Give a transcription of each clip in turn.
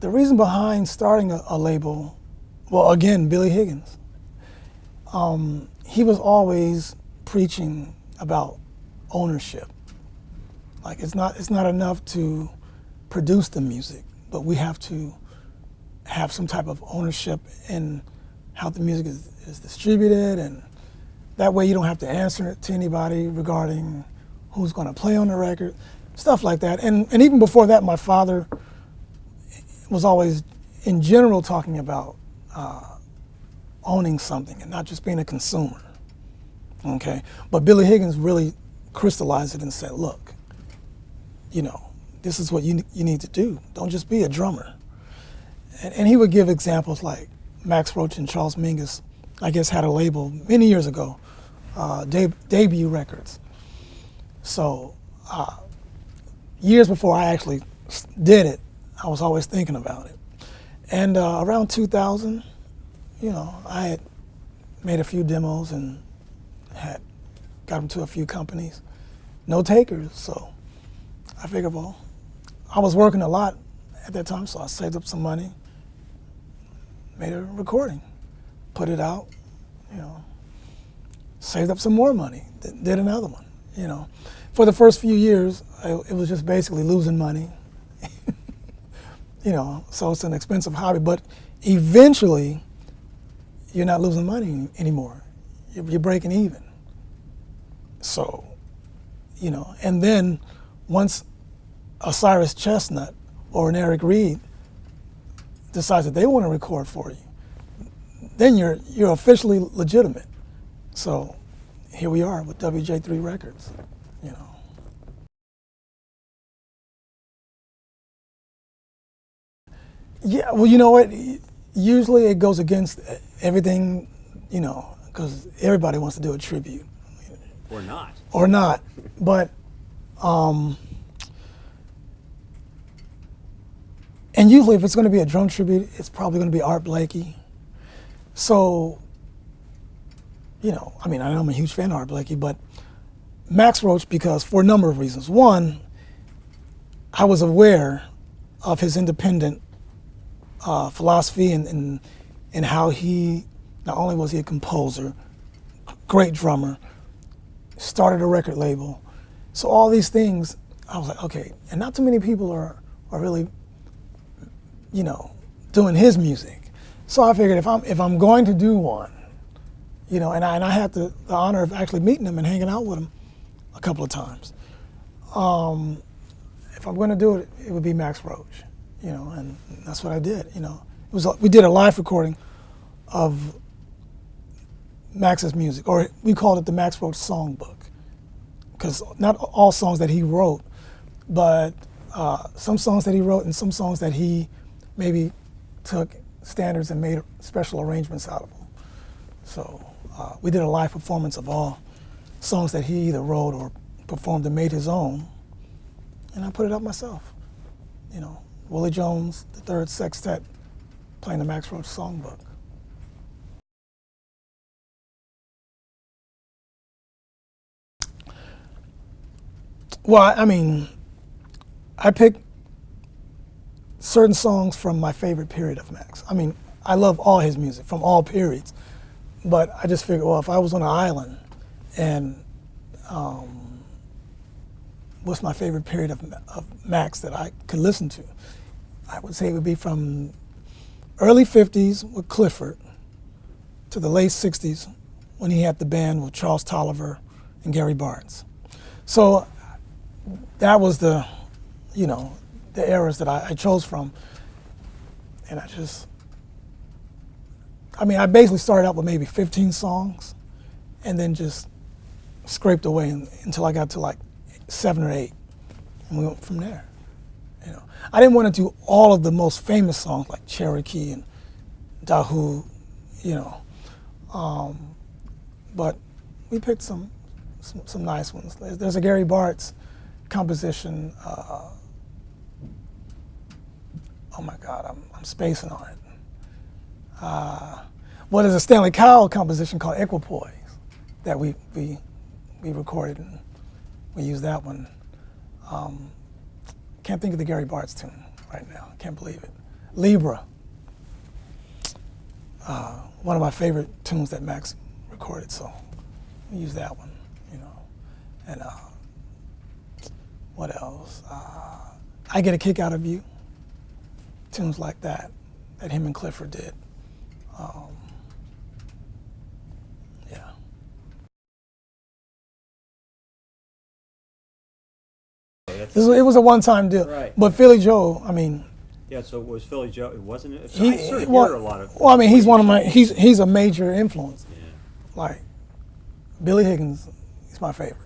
The reason behind starting a label, well, again, Billy Higgins. He was always preaching about ownership. Like it's not enough to produce the music, but we have to have some type of ownership in how the music is distributed, and that way you don't have to answer it to anybody regarding who's going to play on the record, stuff like that. And even before that, my father was always, in general, talking about owning something and not just being a consumer, okay? But Billy Higgins really crystallized it and said, look, you know, this is what you need to do. Don't just be a drummer. And he would give examples like Max Roach and Charles Mingus, I guess, had a label many years ago, WJ3 Records. So years before I actually did it, I was always thinking about it. And around 2000, you know, I had made a few demos and had got them to a few companies. No takers, so I figured, well, I was working a lot at that time, so I saved up some money, made a recording, put it out, you know, saved up some more money, did another one, you know. For the first few years, it was just basically losing money, you know, so it's an expensive hobby, but eventually you're not losing money anymore. You're breaking even. So, you know, and then once a Cyrus Chestnut or an Eric Reed decides that they want to record for you, then you're officially legitimate. So here we are with WJ3 Records, you know. Yeah, well, you know what? Usually it goes against everything, you know, because everybody wants to do a tribute. Or not. Or not. But, and usually if it's going to be a drum tribute, it's probably going to be Art Blakey. So, you know, I mean, I know I'm a huge fan of Art Blakey, but Max Roach, because for a number of reasons. One, I was aware of his independent philosophy and how he, not only was he a composer, great drummer, started a record label. So all these things, I was like, okay, and not too many people are really, you know, doing his music. So I figured if I'm going to do one, you know, and I had the honor of actually meeting him and hanging out with him a couple of times. If I'm going to do it, it would be Max Roach, you know, and that's what I did. You know, we did a live recording of Max's music, or we called it the Max Roach songbook, because not all songs that he wrote, but some songs that he wrote and some songs that he maybe took standards and made special arrangements out of them. So we did a live performance of all songs that he either wrote or performed and made his own, and I put it up myself. You know, Willie Jones III Sextet playing the Max Roach songbook. Well, I mean, I picked certain songs from my favorite period of Max. I mean, I love all his music from all periods, but I just figured, well, if I was on an island and what's my favorite period of Max that I could listen to, I would say it would be from early 50s with Clifford to the late 60s when he had the band with Charles Tolliver and Gary Barnes. So that was the, you know, the eras that I chose from. And I I basically started out with maybe 15 songs and then just scraped away until I got to like 7 or 8. And we went from there. You know, I didn't want to do all of the most famous songs like Cherokee and Dahoo, you know, but we picked some nice ones. There's a Gary Bartz composition. Oh my God, I'm spacing on it. Well, there's a Stanley Cowell composition called Equipoise that we recorded, and we used that one. Can't think of the Gary Bartz tune right now. Can't believe it. Libra, one of my favorite tunes that Max recorded, so we use that one, you know. And what else? I Get a Kick Out of You, tunes like that him and Clifford did. Yeah. It was a one-time deal. Right. But Philly Joe, I mean. Yeah, so it was Philly Joe. It wasn't. I sort of Well, hear a lot of. well, I mean, he's one of my. He's a major influence. Yeah. Like Billy Higgins, he's my favorite.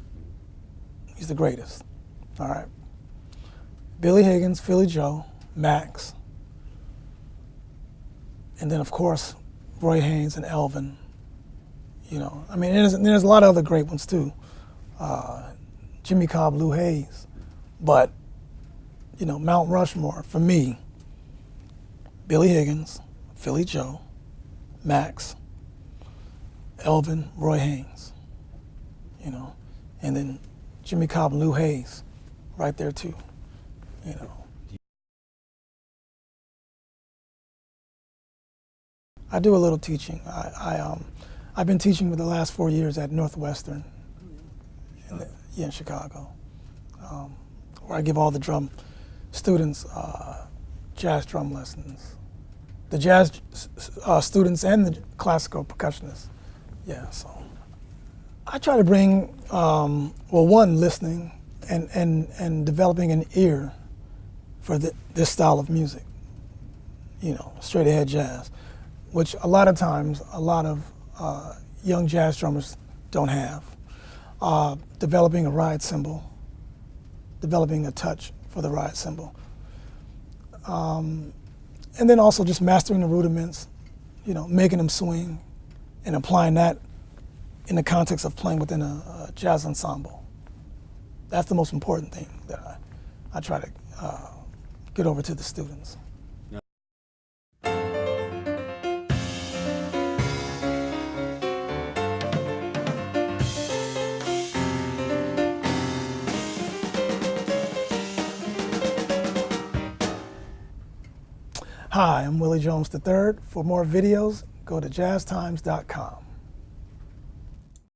He's the greatest. All right. Billy Higgins, Philly Joe, Max, and then of course Roy Haynes and Elvin. You know, I mean, there's a lot of other great ones too. Jimmy Cobb, Lou Hayes, but you know, Mount Rushmore for me. Billy Higgins, Philly Joe, Max, Elvin, Roy Haynes, you know, and then Jimmy Cobb and Lou Hayes, right there too, you know. I do a little teaching. I've been teaching for the last 4 years at Northwestern, in Chicago, where I give all the drum students jazz drum lessons. The jazz students and the classical percussionists. Yeah, so I try to bring, one, listening and developing an ear for this style of music, you know, straight ahead jazz, which a lot of times, a lot of young jazz drummers don't have. Developing a ride cymbal, developing a touch for the ride cymbal. And then also just mastering the rudiments, you know, making them swing and applying that in the context of playing within a jazz ensemble. That's the most important thing that I try to get over to the students. Hi, I'm Willie Jones III. For more videos, go to jazztimes.com.